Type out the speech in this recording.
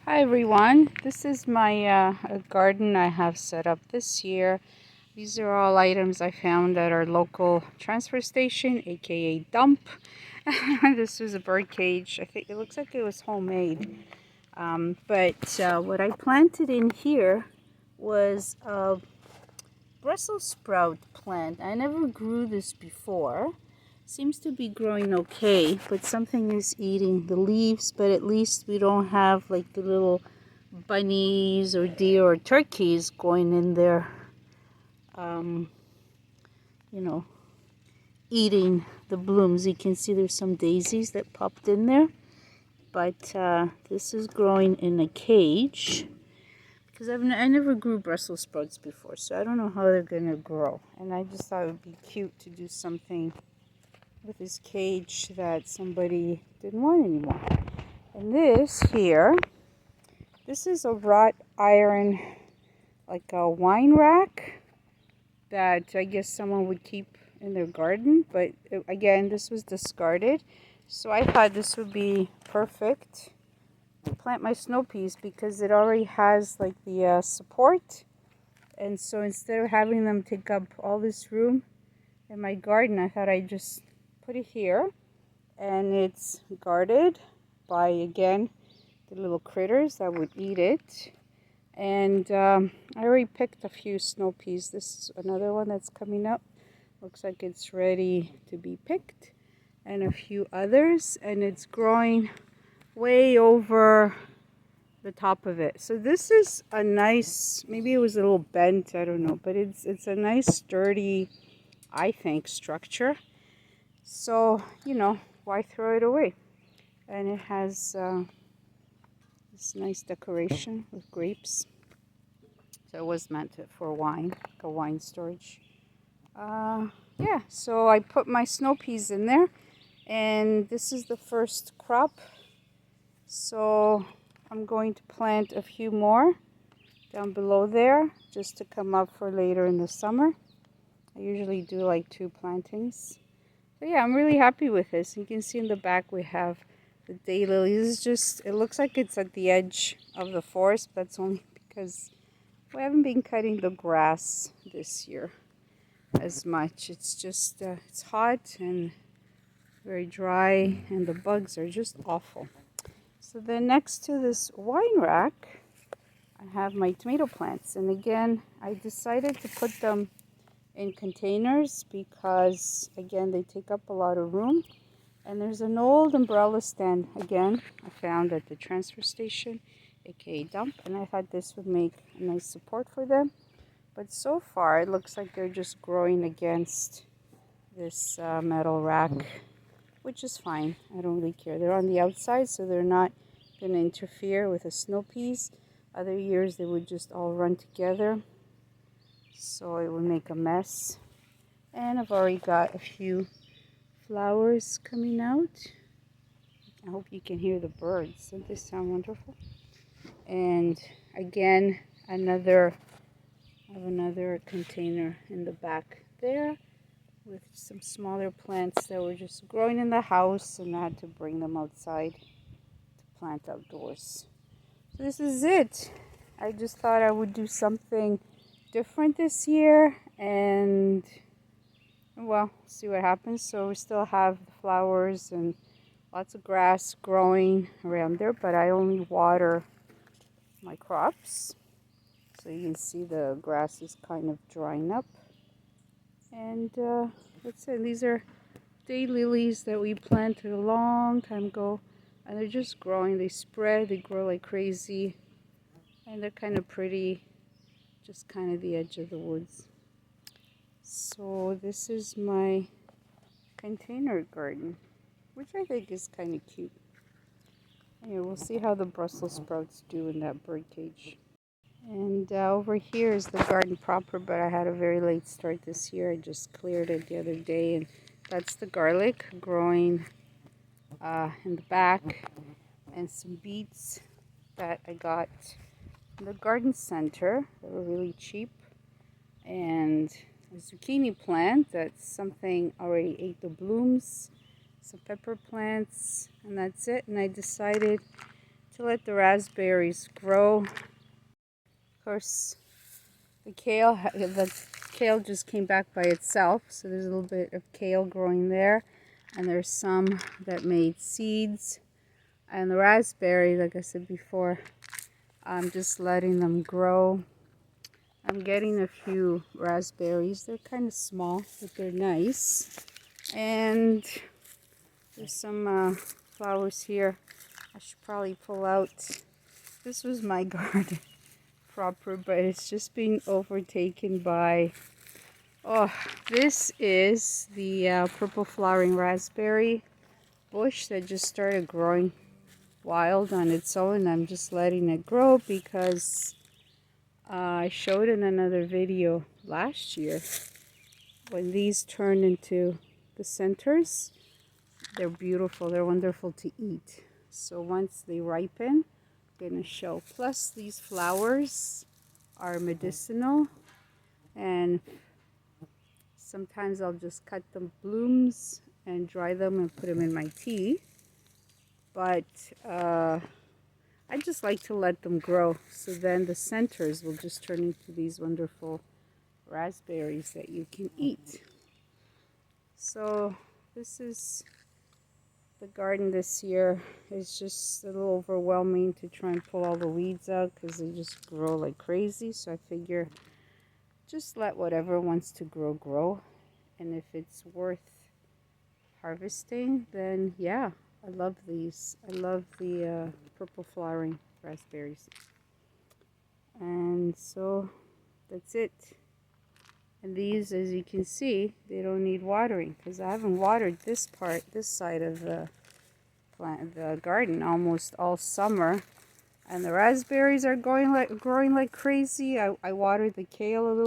Hi everyone, this is my garden I have set up this year. These are all items I found at our local transfer station, aka dump. This was a bird cage. I think it looks like it was homemade. But what I planted in here was a Brussels sprout plant. I never grew this before. Seems to be growing okay, but something is eating the leaves. But at least we don't have like the little bunnies or deer or turkeys going in there, um, you know, eating the blooms. You can see there's some daisies that popped in there. But this is growing in a cage because I never grew Brussels sprouts before, so I don't know how they're going to grow. And I just thought it would be cute to do something with this cage that somebody didn't want anymore. And this is a wrought iron, like a wine rack that I guess someone would keep in their garden. But again, this was discarded. So I thought this would be perfect to plant my snow peas because it already has like the support. And so instead of having them take up all this room in my garden, I thought I'd just put it here. And it's guarded by, again, the little critters that would eat it. And I already picked a few snow peas. This is another one that's coming up. Looks like it's ready to be picked. And a few others. And it's growing way over the top of it. So this is a nice, maybe it was a little bent, I don't know. But it's a nice sturdy, I think, structure. So, why throw it away? And it has this nice decoration with grapes. So it was meant for wine, like a wine storage. Yeah, so I put my snow peas in there, and this is the first crop. So I'm going to plant a few more down below there just to come up for later in the summer. I usually do like 2 plantings. So yeah, I'm really happy with this. You can see in the back we have the daylilies. It looks like it's at the edge of the forest. But that's only because we haven't been cutting the grass this year as much. It's just, it's hot and very dry, and the bugs are just awful. So then next to this wine rack, I have my tomato plants. And again, I decided to put them in containers because, again, they take up a lot of room. And there's an old umbrella stand, again, I found at the transfer station, aka dump, and I thought this would make a nice support for them. But so far, it looks like they're just growing against this metal rack, which is fine. I don't really care. They're on the outside, so they're not going to interfere with the snow peas. Other years, they would just all run together, so it would make a mess. And I've already got a few flowers coming out. I hope you can hear the birds. Doesn't this sound wonderful? And again, I have another container in the back there with some smaller plants that were just growing in the house, and I had to bring them outside to plant outdoors. So this is it. I just thought I would do something different this year, and well, see what happens. So we still have the flowers and lots of grass growing around there, but I only water my crops. So you can see the grass is kind of drying up. And that's it. These are daylilies that we planted a long time ago. And they're just growing. They spread, they grow like crazy. And they're kind of pretty, just kind of the edge of the woods. So this is my container garden, which I think is kind of cute. Anyway, we'll see how the Brussels sprouts do in that bird cage. And over here is the garden proper, but I had a very late start this year. I just cleared it the other day, and that's the garlic growing in the back, and some beets that I got in the garden center. They were really cheap, and a zucchini plant that's something already ate the blooms, some pepper plants, and that's it. And I decided to let the raspberries grow. Of course, the kale just came back by itself, so there's a little bit of kale growing there, and there's some that made seeds. And the raspberry, like I said before, I'm just letting them grow. I'm getting a few raspberries. They're kind of small, but they're nice. And there's some flowers here I should probably pull out. This was my garden proper, but it's just being overtaken by, oh, this is the purple flowering raspberry bush that just started growing wild on its own. I'm just letting it grow because I showed in another video last year when these turn into the centers. They're beautiful. They're wonderful to eat. So once they ripen, I'm going to show. Plus these flowers are medicinal, and sometimes I'll just cut the blooms and dry them and put them in my tea. But I just like to let them grow, so then the centers will just turn into these wonderful raspberries that you can eat. So this is the garden this year. It's just a little overwhelming to try and pull all the weeds out because they just grow like crazy. So I figure just let whatever wants to grow grow, and if it's worth harvesting, then yeah. I love these. I love the purple flowering raspberries. And so that's it. And these, as you can see, they don't need watering because I haven't watered this side of the garden almost all summer. And the raspberries are growing like crazy. I watered the kale a little